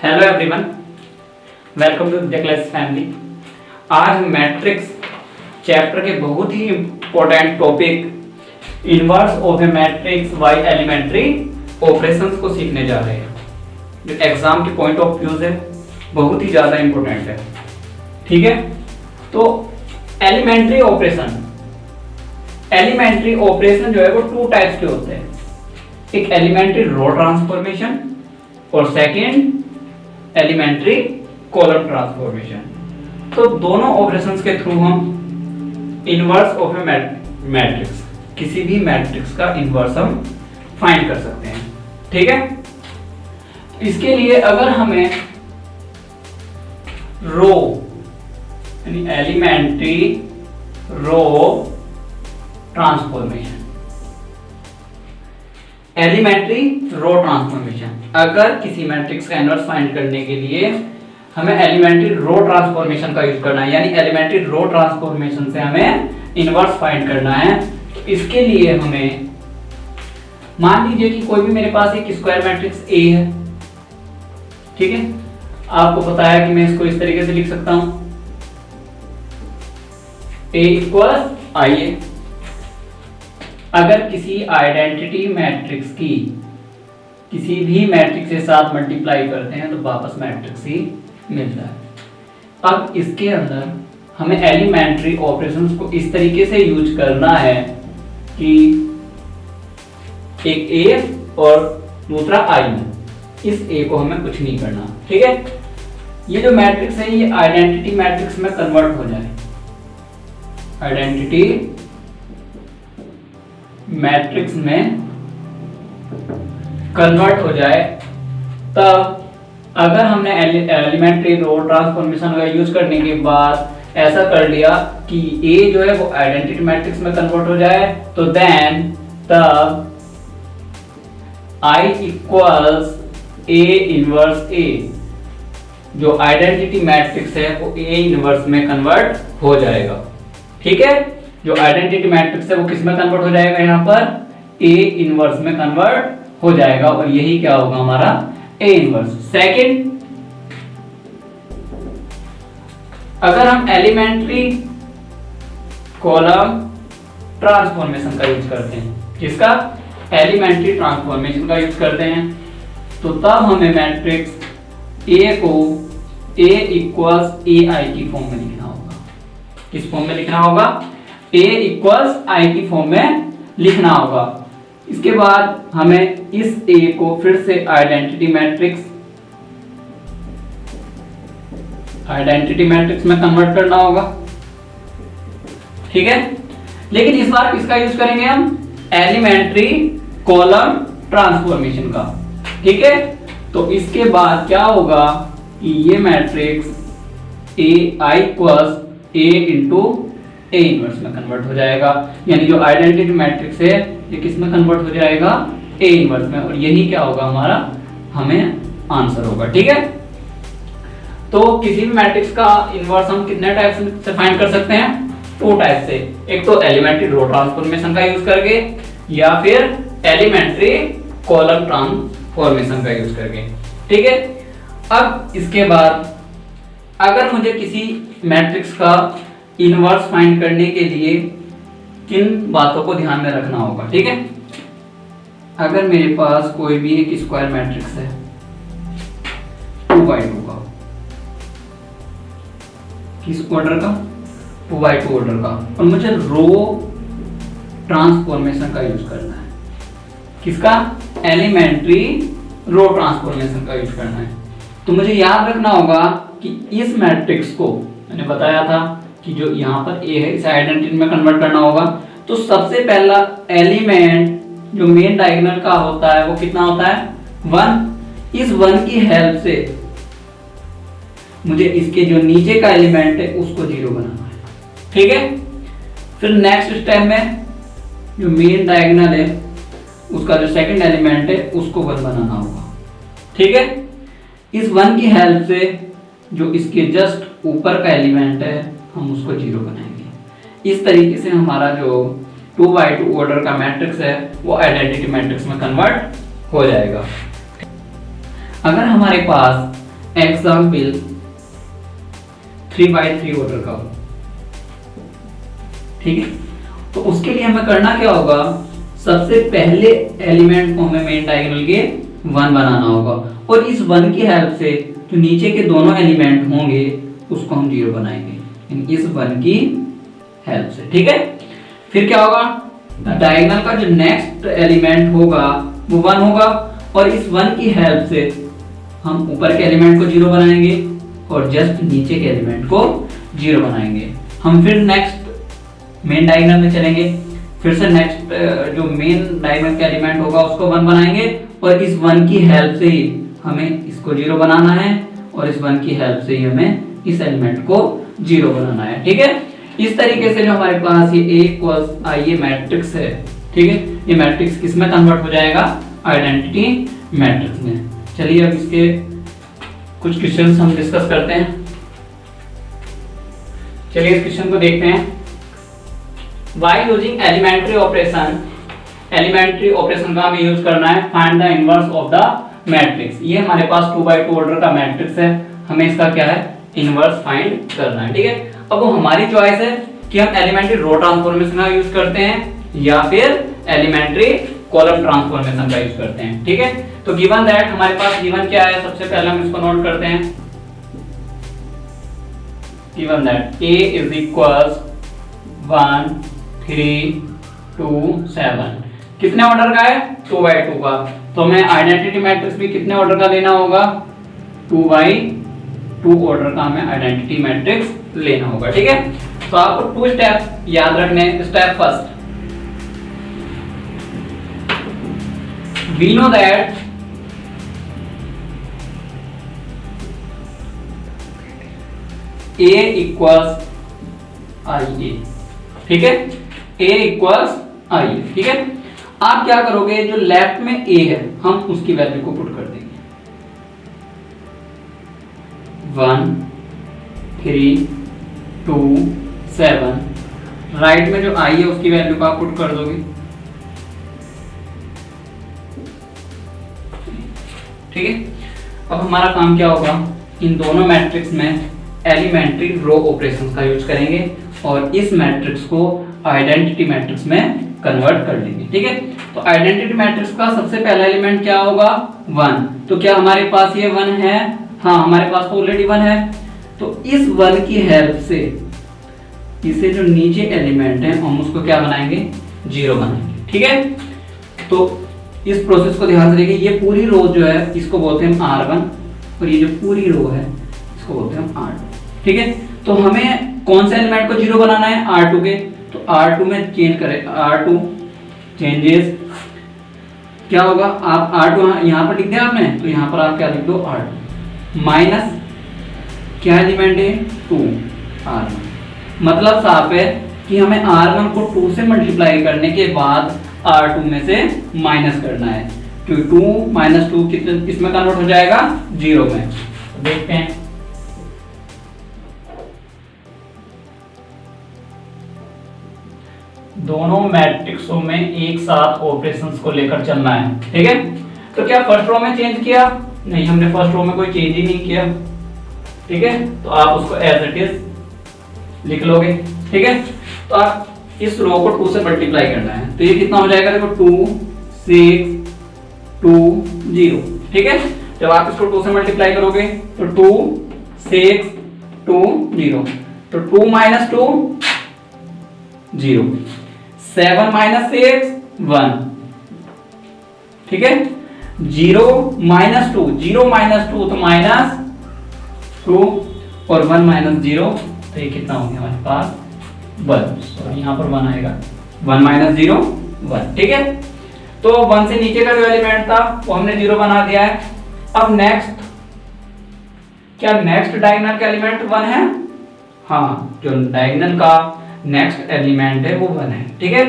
Hello everyone, welcome to the class family. आज हम matrix chapter के बहुत ही important topic inverse of a matrix by elementary operations को सीखने जा रहे हैं। जो एग्जाम के पॉइंट ऑफ व्यू से बहुत ही ज़्यादा इंपॉर्टेंट है। ठीक है, तो एलिमेंट्री ऑपरेशन जो है वो टू टाइप्स के होते हैं। एक एलिमेंट्री रो ट्रांसफॉर्मेशन और सेकेंड एलिमेंट्री कॉलम ट्रांसफॉर्मेशन। तो दोनों ऑपरेशंस के थ्रू हम इनवर्स ऑफ ए मैट्रिक्स, किसी भी मैट्रिक्स का इनवर्स हम फाइंड कर सकते हैं। ठीक है, इसके लिए अगर हमें रो यानी एलिमेंट्री रो ट्रांसफॉर्मेशन, अगर किसी मैट्रिक्स का इनवर्स फाइंड करने के लिए हमें एलिमेंट्री रो ट्रांसफॉर्मेशन का यूज करना है, यानी एलिमेंट्री रो ट्रांसफॉर्मेशन से हमें इनवर्स फाइंड करना है। तो इसके लिए हमें मान लीजिए कि कोई भी मेरे पास एक स्क्वायर मैट्रिक्स ए है। ठीक है, आपको पता है कि मैं इसको इस तरीके से लिख सकता हूं, ए इक्वल्स आई ए। अगर किसी आइडेंटिटी मैट्रिक्स की किसी भी मैट्रिक्स के साथ मल्टीप्लाई करते हैं तो वापस मैट्रिक्स ही मिलता है। अब इसके अंदर हमें एलिमेंट्री ऑपरेशंस को इस तरीके से यूज करना है कि एक ए और दूसरा आई, इस ए को हमें कुछ नहीं करना। ठीक है, ये जो मैट्रिक्स है ये आइडेंटिटी मैट्रिक्स में कन्वर्ट हो जाए, आइडेंटिटी मैट्रिक्स में कन्वर्ट हो जाए, तब अगर हमने एलिमेंट्री रो ट्रांसफॉर्मेशन का यूज करने के बाद ऐसा कर लिया कि ए जो है वो आइडेंटिटी मैट्रिक्स में कन्वर्ट हो जाए, तो देन तब आई इक्वल्स ए इनवर्स ए, जो आइडेंटिटी मैट्रिक्स है वो ए इनवर्स में कन्वर्ट हो जाएगा। ठीक है, जो आइडेंटिटी मैट्रिक्स है वो किस में कन्वर्ट हो जाएगा, यहाँ पर ए इनवर्स में कन्वर्ट हो जाएगा, और यही क्या होगा हमारा ए इनवर्स। सेकंड, अगर हम एलिमेंट्री कॉलम ट्रांसफॉर्मेशन का यूज करते हैं, किसका, एलिमेंट्री ट्रांसफॉर्मेशन का यूज करते हैं, तो तब हमें मैट्रिक्स ए को ए इक्वल्स ए आई की फॉर्म में लिखना होगा। किस फॉर्म में लिखना होगा, ए इक्वल्स आई की फॉर्म में लिखना होगा। इसके बाद हमें इस ए को फिर से आइडेंटिटी मैट्रिक्स में कन्वर्ट करना होगा। ठीक है, लेकिन इस बार किसका यूज करेंगे हम, एलिमेंट्री कॉलम ट्रांसफॉर्मेशन का। ठीक है, तो इसके बाद क्या होगा कि ये matrix A I equals a into A inverse में कन्वर्ट हो जाएगा, यानी जो आइडेंटिटी मैट्रिक्स है ये किस में कन्वर्ट हो जाएगा, ए इनवर्स में, और यही क्या होगा हमारा, हमें आंसर होगा। ठीक है, तो किसी भी मैट्रिक्स का इनवर्स हम कितने टाइप से फाइंड कर सकते हैं, टू टाइप से। एक तो एलिमेंट्री रो ट्रांसफॉर्मेशन का यूज करके, या फिर एलिमेंट्री कॉलम ट्रांसफॉर्मेशन का यूज करके। ठीक है, अब इसके बाद अगर मुझे किसी मैट्रिक्स का इनवर्स फाइंड करने के लिए किन बातों को ध्यान में रखना होगा। ठीक है, अगर मेरे पास कोई भी एक स्क्वायर मैट्रिक्स है 2x2 का, किस ऑर्डर का, 2x2 ऑर्डर का, और मुझे रो ट्रांसफॉर्मेशन का यूज करना है, किसका, एलिमेंट्री रो ट्रांसफॉर्मेशन का यूज करना है, तो मुझे याद रखना होगा कि इस मैट्रिक्स को मैंने बताया था कि जो यहाँ पर ए है इसे आइडेंटिटी में कन्वर्ट करना होगा। तो सबसे पहला एलिमेंट जो मेन डायगोनल का होता है वो कितना होता है, 1। इस 1 की हेल्प से मुझे इसके जो नीचे का एलिमेंट है उसको 0 बनाना है। ठीक है, फिर नेक्स्ट स्टेप में जो मेन डायगोनल है उसका जो सेकंड एलिमेंट है उसको 1 बनाना होगा। ठीक है, इस 1 की हेल्प से जो इसके जस्ट ऊपर का एलिमेंट है हम उसको 0 बनाएंगे। इस तरीके से हमारा जो 2x2 ऑर्डर का मैट्रिक्स है वो आइडेंटिटी मैट्रिक्स में कन्वर्ट हो जाएगा। अगर हमारे पास एग्जाम्पल 3x3 ऑर्डर का हो, ठीक है। तो उसके लिए हमें करना क्या होगा, सबसे पहले एलिमेंट को हमें मेन डायगोनल के 1 बनाना होगा, और इस 1 की हेल्प से जो नीचे के दोनों एलिमेंट होंगे उसको हम 0 बनाएंगे, इस 1 की हेल्प से, ठीक है। फिर क्या होगा, डायगोनल का जो नेक्स्ट एलिमेंट होगा वो 1 होगा, और इस 1 की हेल्प से हम ऊपर के एलिमेंट को 0 बनाएंगे और जस्ट नीचे के एलिमेंट को 0 बनाएंगे। हम फिर नेक्स्ट मेन डायगोनल में चलेंगे, फिर से नेक्स्ट जो मेन डायगोनल का एलिमेंट होगा उसको 1 बनाएंगे, और इस 1 की हेल्प से ही हमें इसको 0 बनाना है, और इस 1 की हेल्प से ही हमें इस एलिमेंट को 0 बनाना है, ठीक है। इस तरीके से जो हमारे पास ये A इक्वल्स I ये मैट्रिक्स है, ठीक है, ये मैट्रिक्स किस में कन्वर्ट हो जाएगा, आइडेंटिटी मैट्रिक्स में। चलिए अब इसके कुछ क्वेश्चंस हम डिस्कस करते हैं। चलिए इस क्वेश्चन को देखते हैं। While using elementary ऑपरेशन का हमें यूज करना है find the inverse of the matrix. ये हमारे पास 2x2 ऑर्डर का मैट्रिक्स है, हमें इसका क्या है, इनवर्स फाइंड करना है, ठीक है। अब वो हमारी चॉइस है कि हम एलिमेंट्री रो ट्रांसफॉर्मेशन का यूज करते हैं या फिर एलिमेंट्री कॉलम ट्रांसफॉर्मेशन का यूज करते हैं, ठीक है। तो गिवन दैट हमारे पास गिवन क्या है, सबसे पहले हम इसको नोट करते हैं। Given that A is equals 1 3 2 7, कितने ऑर्डर का है, 2x2 का। तो हमें आइडेंटिटी मैट्रिक्स भी कितने ऑर्डर का लेना होगा, 2x2 ऑर्डर का हमें आइडेंटिटी मैट्रिक्स लेना होगा, ठीक है। तो आपको 2 स्टेप याद रखने। Step first, we know that A equals IA, ठीक है, A इक्वल्स IA, ठीक है। आप क्या करोगे, जो लेफ्ट में A है हम उसकी वैल्यू को पुट कर देंगे, 1 3 2 7। राइट में जो I है उसकी वैल्यू को आप पुट कर दोगे, ठीक है। अब हमारा काम क्या होगा, इन दोनों मैट्रिक्स में एलिमेंट्री रो ऑपरेशंस का यूज करेंगे और इस मैट्रिक्स को आइडेंटिटी मैट्रिक्स में कन्वर्ट कर लेंगे, ठीक है। तो आइडेंटिटी मैट्रिक्स का सबसे पहला एलिमेंट क्या होगा, 1। तो क्या हमारे पास ये 1 है, हाँ हमारे पास तो ऑलरेडी 1 है। तो इस 1 की हेल्प से इसे जो नीचे एलिमेंट है हम उसको क्या बनाएंगे, 0 बनाएंगे, ठीक है। तो इस प्रोसेस को ध्यान से देखिए, ये पूरी रो जो है इसको बोलते हैं हम R1, और ये जो पूरी रो है इसको बोलते हैं हम R2, ठीक है। तो हमें कौन से एलिमेंट को 0 बनाना है, R2 के। तो R2 में चेंज करें, R2 चेंजेस क्या होगा, आप R2 यहाँ पर लिख दिया आपने, तो यहाँ पर आप क्या लिख दो, R2 माइनस क्या एलिमेंट है, 2 R1। मतलब साफ है कि हमें R1 को 2 से मल्टीप्लाई करने के बाद R2 में से माइनस करना है, क्योंकि 2 माइनस 2 किसमें कन्वर्ट हो जाएगा, 0 में। तो देखते हैं, दोनों मैट्रिक्सों में एक साथ ऑपरेशंस को लेकर चलना है, ठीक है। तो क्या फर्स्ट रो में चेंज किया, नहीं, हमने फर्स्ट रो में कोई चेंज ही नहीं किया, ठीक है। तो आप उसको एज इट इज लिख लोगे, ठीक है। तो आप इस रो को 2 से मल्टीप्लाई करना है, तो ये कितना हो जाएगा, देखो 2 6 2 0, ठीक है। जब आप इसको 2 से मल्टीप्लाई करोगे तो 2 6 2 0, तो 2 माइनस 2 0, 7 माइनस 6 1, ठीक है। 0 माइनस 2, 0 माइनस 2 तो माइनस 2, और 1 माइनस 0 तो ये कितना हो गया हमारे पास, 1। सॉरी यहाँ पर 1 आएगा, 1 माइनस 0 1, ठीक है। तो 1 से नीचे का जो एलिमेंट था वो हमने 0 बना दिया है। अब नेक्स्ट, क्या नेक्स्ट डायगोनल का एलिमेंट 1 है, हाँ, जो डायगोनल का नेक्स्ट एलिमेंट है वो 1 है, ठीक है।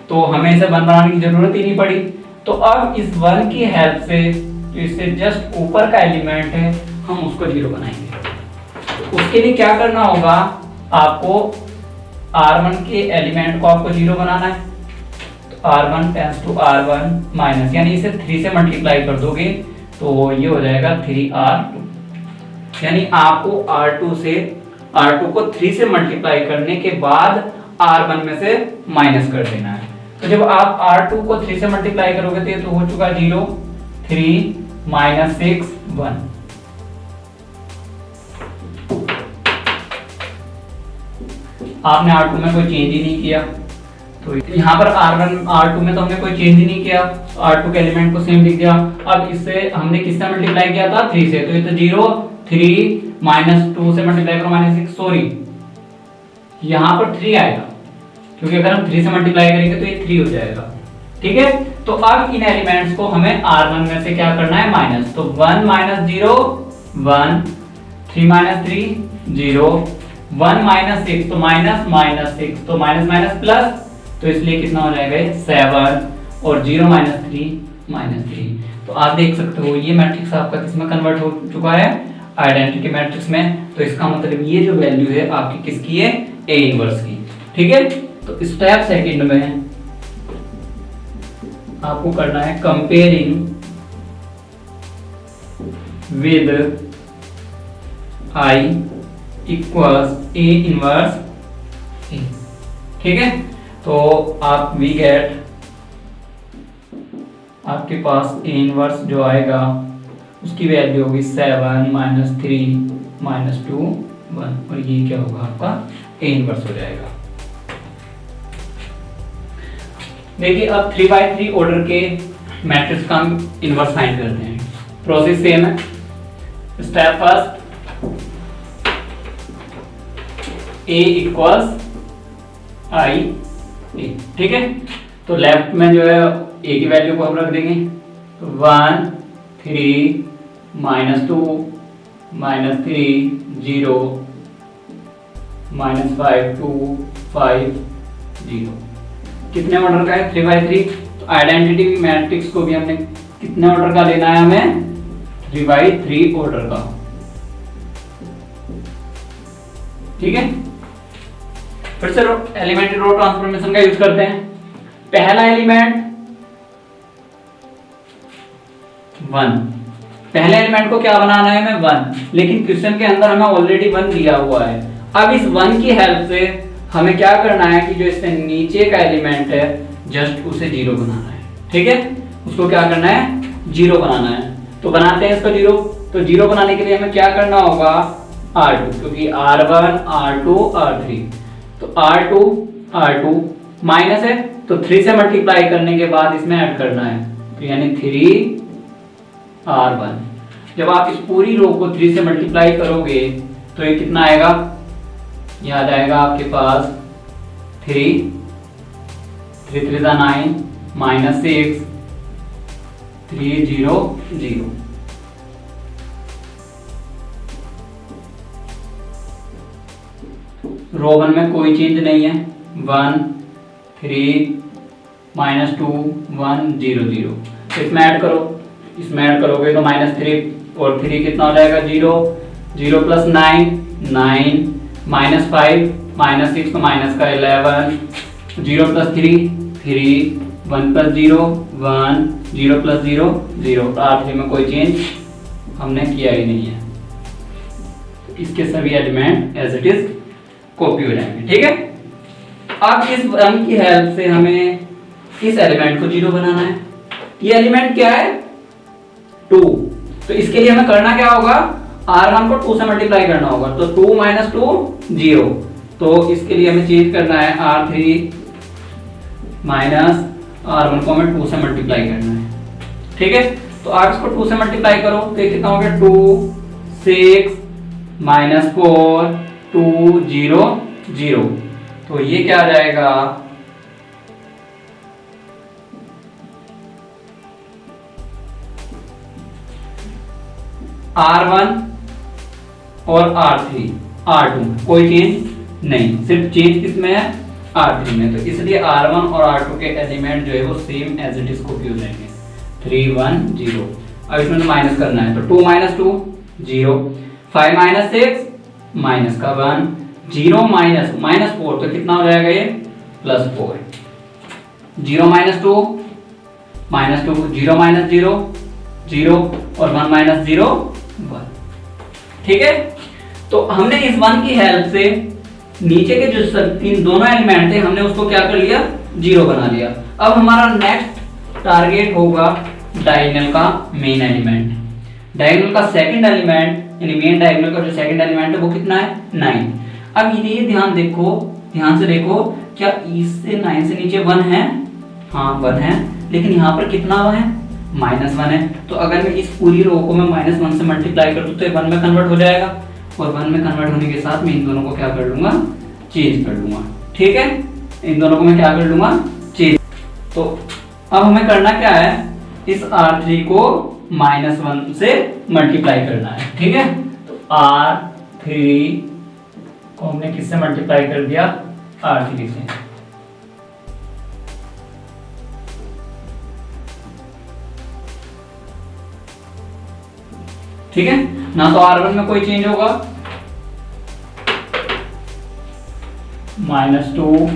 तो हमें इसे 1 बनाने की जरूरत ही नहीं पड़ी। तो अब इस 1 की हेल्प से जो इससे जस्ट ऊपर का एलिमेंट है हम उसको 0 बनाएंगे। तो उसके लिए क्या करना होगा, आपको R1 के एलिमेंट को आपको 0 बनाना है। तो R1 tense to R1 minus, यानी इसे 3 से मल्टीप्लाई कर दोगे तो ये हो जाएगा 3R2, यानी आपको R2 को 3 से मल्टीप्लाई करने के बाद R1 में से माइनस कर देना है। तो जब आप R2 को 3 से मल्टीप्लाई करोगे तो ये तो हो चुका 0, 3 माइनस 6 1। आपने R2 में कोई चेंज ही नहीं किया, तो यहाँ पर R2 में तो हमने कोई चेंज ही नहीं किया, R2 के एलिमेंट को सेम लिख दिया। अब इससे हमने किससे मल्टीप्लाई किया था 3 से, तो ये तो 0, 3 माइनस 2 से मल्टीप्लाई करो माइनस 6, सॉरी यहाँ पर 3 आएगा, क्योंकि अगर हम 3 से मल्टीप्लाई करेंगे तो ये 3 हो जाएगा। ठीक है, तो अब इन एलिमेंट्स को हमें R1 में से क्या करना है माइनस, तो 1 माइनस 0 1, 3 माइनस 3 0, 1 माइनस 6 तो माइनस, माइनस 6 तो माइनस माइनस प्लस, तो इसलिए कितना हो जाएगा 7, और 0 माइनस 3 माइनस 3। तो आप देख सकते हो ये मैट्रिक्स आपका किसमें कन्वर्ट हो चुका है, आइडेंटिटी मैट्रिक्स में। तो इसका मतलब ये जो वैल्यू है आपकी किसकी है, A इनवर्स की। ठीक है, तो स्टेप सेकंड में आपको करना है comparing with I equals A inverse A। ठीक है, तो आप वी गेट, आपके पास A इनवर्स जो आएगा उसकी वैल्यू होगी 7 माइनस 3 माइनस 2 1, और ये क्या होगा आपका A इनवर्स हो जाएगा। देखिए अब 3x3 ऑर्डर के मैट्रिक्स का हम इनवर्स फाइंड करते हैं। प्रोसेस सेम है। Step first, A equals I A। ठीक है, तो लेफ्ट में जो है A की वैल्यू को हम रख देंगे, तो 1 3 माइनस 2 माइनस 3 0 माइनस 5 2 5 0। कितने ऑर्डर का है 3x3, तो आइडेंटिटी मैट्रिक्स को भी हमने कितने ऑर्डर का लेना है, हमें 3x3 ऑर्डर का। ठीक है, फिर से एलिमेंट्री रो ट्रांसफॉर्मेशन का यूज करते हैं। पहला एलिमेंट 1, पहले एलिमेंट को क्या बनाना है हमें 1, लेकिन क्वेश्चन के अंदर हमें ऑलरेडी 1 दिया हुआ है। अब इस 1 की हेल्प से हमें क्या करना है कि जो इससे नीचे का एलिमेंट है जस्ट उसे 0 बनाना है। ठीक है, उसको क्या करना है 0 बनाना है। तो बनाते हैं इसको 0। तो 0 बनाने के लिए हमें क्या करना होगा R2, क्योंकि R1 R2 R3, तो R2 माइनस है तो 3 से मल्टीप्लाई करने के बाद इसमें ऐड करना है, तो यानी 3R1। जब आप इस पूरी रो को 3 से मल्टीप्लाई करोगे तो ये कितना आएगा, याद आएगा आपके पास 3 3 3 9 माइनस 6 3 0 0। रो 1 में कोई चेंज नहीं है, 1 3 माइनस 2 1 0 0। तो इसमें ऐड करो, इसमें ऐड करोगे तो माइनस 3 और 3 कितना हो जाएगा 0 0 प्लस 9 9 माइनस 5 माइनस 6 तो माइनस का 11 0 प्लस 3 3 1 प्लस 0 1 0 प्लस 0 0। तो R3 में कोई चेंज हमने किया ही नहीं है, तो इसके सभी element as it is copy हो जाएंगे। ठीक है, अब इस 1 की हेल्प से हमें इस एलिमेंट को 0 बनाना है। ये एलिमेंट क्या है 2, तो इसके लिए हमें करना क्या होगा, R1 को 2 से मल्टीप्लाई करना होगा, तो 2 माइनस 2 0। तो इसके लिए हमें चेंज करना है R3 माइनस R1 को हमें 2 से मल्टीप्लाई करना है। ठीक है, तो आप इसको 2 से मल्टीप्लाई करो तो ये कितना हो गया 2 6 माइनस 4 2 0 0। तो ये क्या आ जाएगा R1 और R3 R2 कोई चेंज नहीं, सिर्फ चेंज किसमें है R3 में। तो इसलिए R1 और R2 के एलिमेंट जो है वो same as it is copy हो जाएंगे 3 1 0। अब इसमें तो माइनस करना है, तो 2 माइनस 2 0 5 माइनस 6 माइनस का 1 0 माइनस माइनस 4 तो कितना हो जाएगा ये प्लस 4 0 माइनस 2 0 माइनस 0 0 और 1 माइनस 0 1। ठीक है, तो हमने इस 1 की हेल्प से नीचे के जो तीन दोनों एलिमेंट थे हमने उसको क्या कर लिया, 0 बना लिया। अब हमारा नेक्स्ट टारगेट होगा डायगोनल का मेन एलिमेंट। डायगोनल का सेकंड एलिमेंट यानी मेन डायगोनल का जो सेकंड एलिमेंट है वो कितना है, 9। अब ये ध्यान से देखो, क्या इससे 9 से नीचे 1 है? हाँ 1 है, लेकिन यहाँ पर कितना है, -1 है। तो अगर मैं इस पूरी रो को मैं -1 से मल्टीप्लाई कर दूं तो 1 में कन्वर्ट हो जाएगा, और 1 में कन्वर्ट होने के साथ मैं इन दोनों को क्या कर लूंगा, चेंज कर लूंगा। ठीक है, इन दोनों को मैं क्या कर लूंगा, चेंज। तो अब हमें करना क्या है, इस R3 को -1 से मल्टीप्लाई करना है। ठीक है, तो R3 को हमने किससे मल्टीप्लाई कर दिया, R3 से। ठीक है ना, तो R1 में कोई चेंज होगा, -2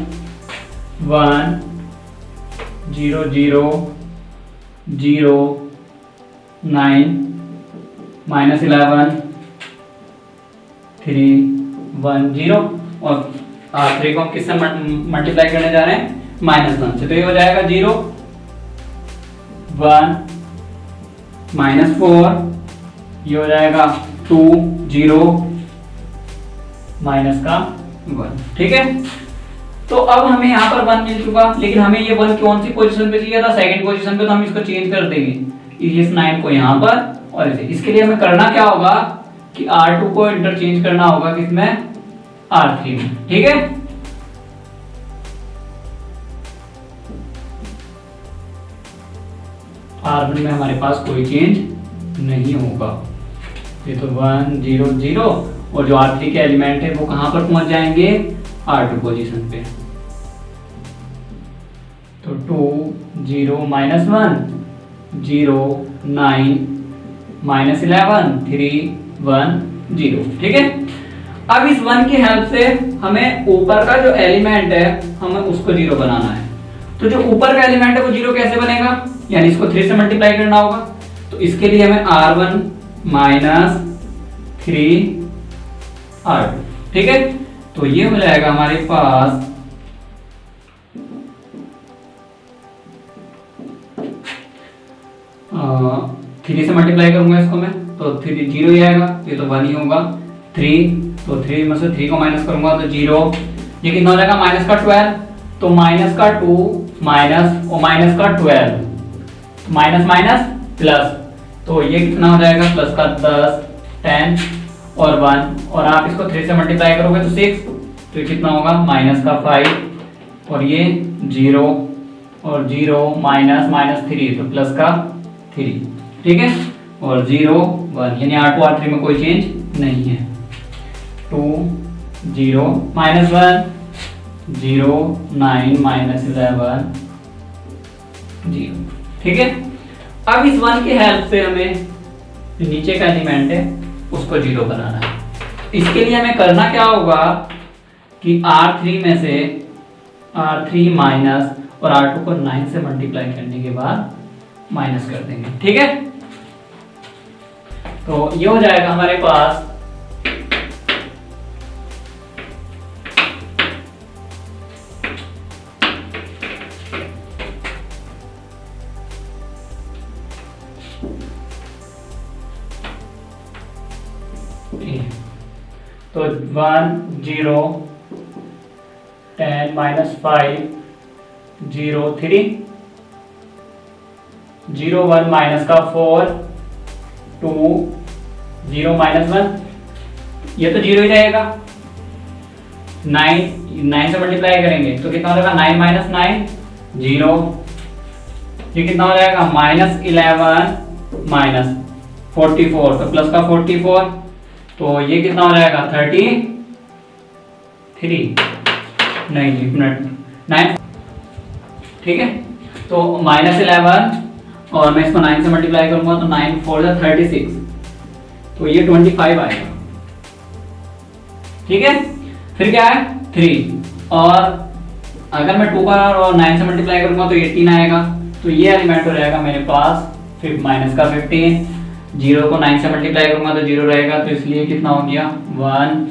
1 0 0 0 9 -11 3 1 0, और R3 को हम किससे मल्टीप्लाई करने जा रहे हैं, -1 से। तो ये हो जाएगा 0 1 -4, ये हो जाएगा 2 0 माइनस का 1। ठीक है, तो अब हमें यहाँ पर 1 मिल चुका, लेकिन हमें ये 1 कौन सी पोजीशन पे चाहिए था, सेकंड पोजीशन पे। तो हम इसको चेंज कर देंगे, इस 9 को यहाँ पर और इसे। इसके लिए हमें करना क्या होगा कि R2 को इंटरचेंज करना होगा किसमें, R3 में। ठीक है, R1 में हमारे पास कोई चेंज नहीं होगा, ये तो 1 0 0, और जो R3 के एलिमेंट है वो कहां पर पहुंच जाएंगे, R2 पोजीशन पे। तो 2 0 -1 0 9 -11 3 1 0। ठीक है, अब इस 1 की हेल्प से हमें ऊपर का जो एलिमेंट है हमें उसको 0 बनाना है। तो जो ऊपर का एलिमेंट है वो 0 कैसे बनेगा, यानी इसको 3 से मल्टीप्लाई करना होगा। तो इसके लिए हमें R1 -3 R2। ठीक है, तो ये हो जाएगा हमारे पास 3 से मल्टीप्लाई करूंगा इसको मैं, तो 3 0 ही आएगा, ये तो 1 ही होगा। 3, तो 3 में से 3 को माइनस करूंगा तो 0, ये कितना हो जाएगा, -12। तो -2 माइनस और -12, माइनस माइनस प्लस, तो ये कितना हो जाएगा, प्लस का 10 10 और 1, और आप इसको 3 से मल्टीप्लाई करोगे तो 6, तो कितना होगा, -5, और ये 0 और 0 -3, तो प्लस का 3। ठीक है, और 0 1, यानी R2 R3 में कोई चेंज नहीं है। 2 0 -1 0 9 -11 0। ठीक है, अब इस 1 की हेल्प से हमें जो नीचे का एलिमेंट है उसको 0 बनाना है। इसके लिए हमें करना क्या होगा कि R3 में से R3 माइनस और R2 को 9 से मल्टीप्लाई करने के बाद माइनस कर देंगे। ठीक है, तो ये हो जाएगा हमारे पास तो 1 0 10 -5 0 3 0 1 माइनस का 4 2 0 -1, ये तो 0 ही रहेगा। 9 से मल्टीप्लाई करेंगे तो कितना हो जाएगा, 9 -9 0, ये कितना हो जाएगा, -11 -44, तो प्लस का 44, तो ये कितना हो जाएगा, 33 नहीं, एक मिनट 9। ठीक है, तो -11 और मैं इसको 9 से मल्टीप्लाई करूंगा तो 9 4 36, तो ये 25 आएगा। ठीक है, फिर क्या है 3, और अगर मैं 2 पर और 9 से मल्टीप्लाई करूंगा तो 18 आएगा। तो ये एलिमेंट हो जाएगा मेरे पास माइनस का 15, 0 को 9 से मल्टीप्लाई करूंगा तो 0 रहेगा, तो इसलिए कितना हो गया 1,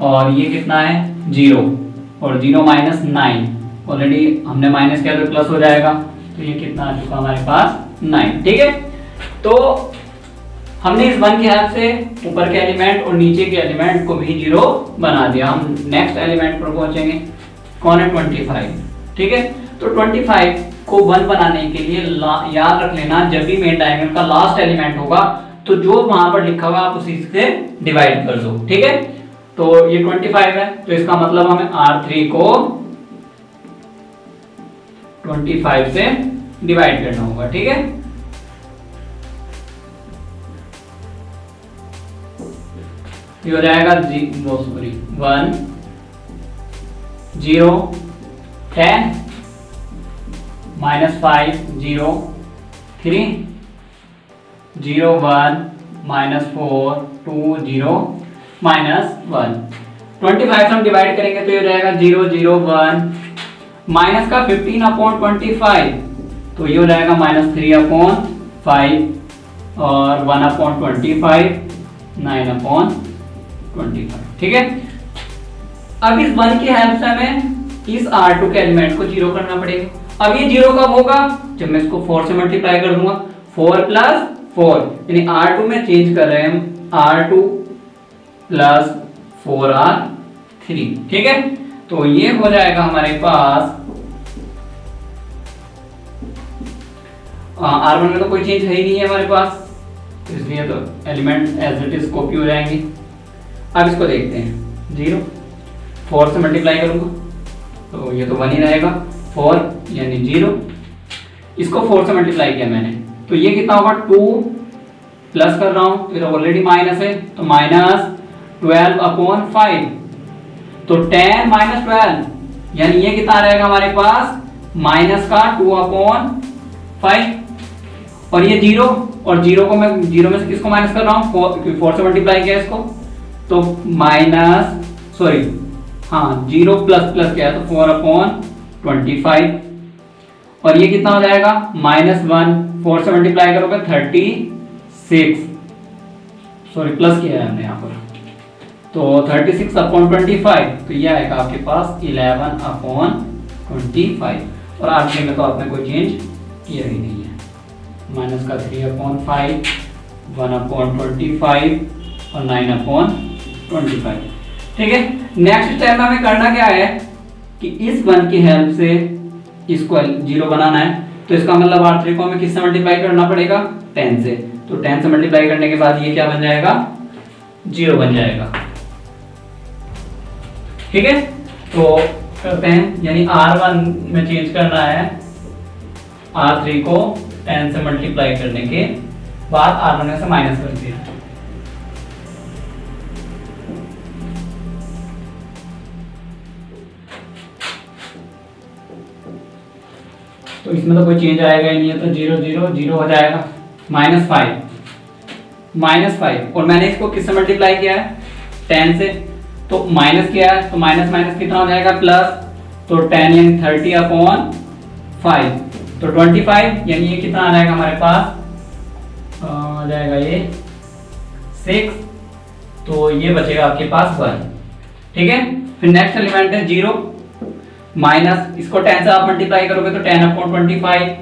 और ये कितना है 0, और 0 माइनस 9, ऑलरेडी हमने माइनस किया तो प्लस हो जाएगा, तो ये कितना आ चुका हमारे पास 9। ठीक है, तो हमने इस 1 की हेल्प से ऊपर के एलिमेंट और नीचे के एलिमेंट को भी 0 बना दिया। हम नेक्स्ट एलिमेंट पर पहुंचेंगे, कौन है 25। ठीक है, तो 25 को 1 बनाने के लिए याद रख लेना, जब भी मेन डायगोनल का लास्ट एलिमेंट होगा तो जो वहां पर लिखा हुआ आप उसी से डिवाइड कर दो। ठीक है, तो ये 25 है, तो इसका मतलब हमें R3 को 25 से डिवाइड करना होगा। ठीक है, ये हो जाएगा 1 0 10 -5 0 3 0 1 -4 2 0 -1। 25 हम डिवाइड करेंगे तो ये हो जाएगा 0 0 1, माइनस का 15/25, तो ये हो जाएगा -3/5, और 1/25 9/25। ठीक है, अब इस 1 की हेल्प से हमें इस R2 के एलिमेंट को 0 करना पड़ेगा। अब ये 0 कब होगा, जब मैं इसको 4 से मल्टीप्लाई कर दूंगा, 4 + 4, यानी R2 में चेंज कर रहे हैं हम, R2 + 4R3। ठीक है, तो ये हो जाएगा हमारे पास, R1 में तो कोई चेंज है ही नहीं है हमारे पास, इसलिए तो element as it is copy हो जाएंगे। अब इसको देखते हैं, 0 4 से मल्टीप्लाई करूंगा तो ये तो 1 ही रहेगा, 4 यानी 0, इसको 4 से मल्टीप्लाई किया मैंने तो ये कितना होगा 2, प्लस कर रहा हूं, ये ऑलरेडी माइनस है, तो -12/5, तो 10 - 12 यानी ये कितना रहेगा हमारे पास -2/5, और ये 0, और 0 को मैं 0 में से किसको माइनस कर रहा हूँ, 4 से मल्टीप्लाई किया इसको, तो 0 प्लस क्या है, तो 4/25, और ये कितना हो जाएगा -1, 4 से मल्टीप्लाई करोगे 36, प्लस किया है हमने यहाँ पर, तो 36/25, तो ये आएगा आपके पास 11/25, और आखिर में तो आपने कोई चेंज किया ही नहीं है, माइनस का 3/5, 1/25 और 9/25। ठीक है, नेक्स्ट स्टेप में हमें करना क्या है कि इस 1 की हेल्प से इसको 0 बनाना है, तो इसका मतलब R3 को हमें किससे मल्टीप्लाई करना पड़ेगा, 10 से, तो 10 से मल्टीप्लाई करने के बाद ये क्या बन जाएगा 0 बन जाएगा। ठीक है, तो करते हैं, यानी R1 में चेंज करना है, R3 को 10 से मल्टीप्लाई करने के बाद R1 में से माइनस कर दिया, तो इसमें तो कोई चेंज आएगा ही नहीं है, तो 0 0 0 हो जाएगा, -5, और मैंने इसको किससे मल्टीप्लाई किया है 10 से, तो माइनस किया है, तो माइनस माइनस कितना हो जाएगा प्लस, तो 10 यानी 30/5, तो 25 यानी ये कितना आ जाएगा हमारे पास, आ जाएगा ये 6, तो ये बचेगा आपके पास 1। ठीक है, फिर नेक्स्ट एलिमेंट है 0 माइनस, इसको 10 से आप मल्टीप्लाई करोगे तो 10/25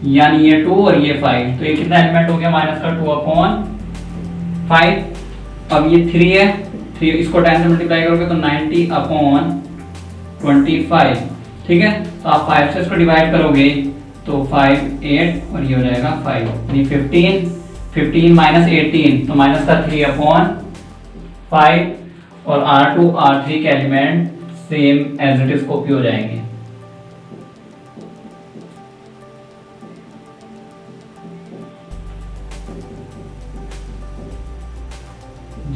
यानी ये 2 और ये 5, तो ये कितना एलिमेंट हो गया माइनस का 2/5। अब ये 3 है, 3 इसको 10 से मल्टीप्लाई करोगे तो 90/25। ठीक है, तो आप 5 से इसको डिवाइड करोगे तो 5 8 और ये हो जाएगा 5, यानी 15 माइनस 18, तो माइनस का 3/5, और R2 R3 के element same as it is copy हो जाएंगे।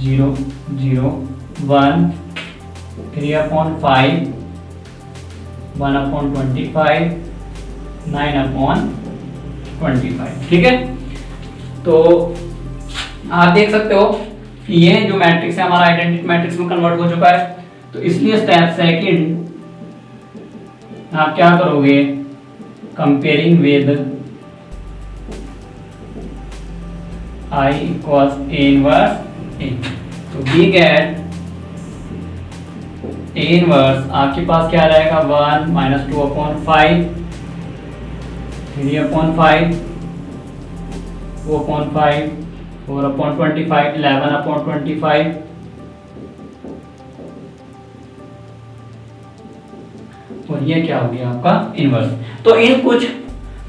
जीरो 0 1 3/5 1/25 9/25। ठीक है, तो आप देख सकते हो कि ये जो मैट्रिक्स है हमारा आइडेंटिटी मैट्रिक्स में कन्वर्ट हो चुका है। तो इसलिए स्टेप सेकंड आप क्या करोगे, comparing with I equals A inverse A। तो वी गेट A इनवर्स आपके पास क्या रहेगा 1 माइनस 2/5 3/5 2/5 4/25 11/25 और ये क्या हो गया आपका इनवर्स। तो इन कुछ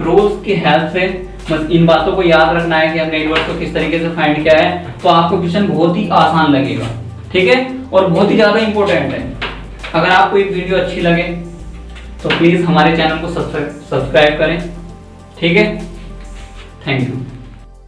रूल्स की हेल्प से बस इन बातों को याद रखना है कि हमने इनवर्स को किस तरीके से फाइंड किया है, तो आपको क्वेश्चन बहुत ही आसान लगेगा, ठीक है, और बहुत ही ज्यादा इंपॉर्टेंट है। अगर आपको ये वीडियो अच्छी लगे तो प्लीज हमारे चैनल को सब्सक्राइब करें, ठीक है। Thank you.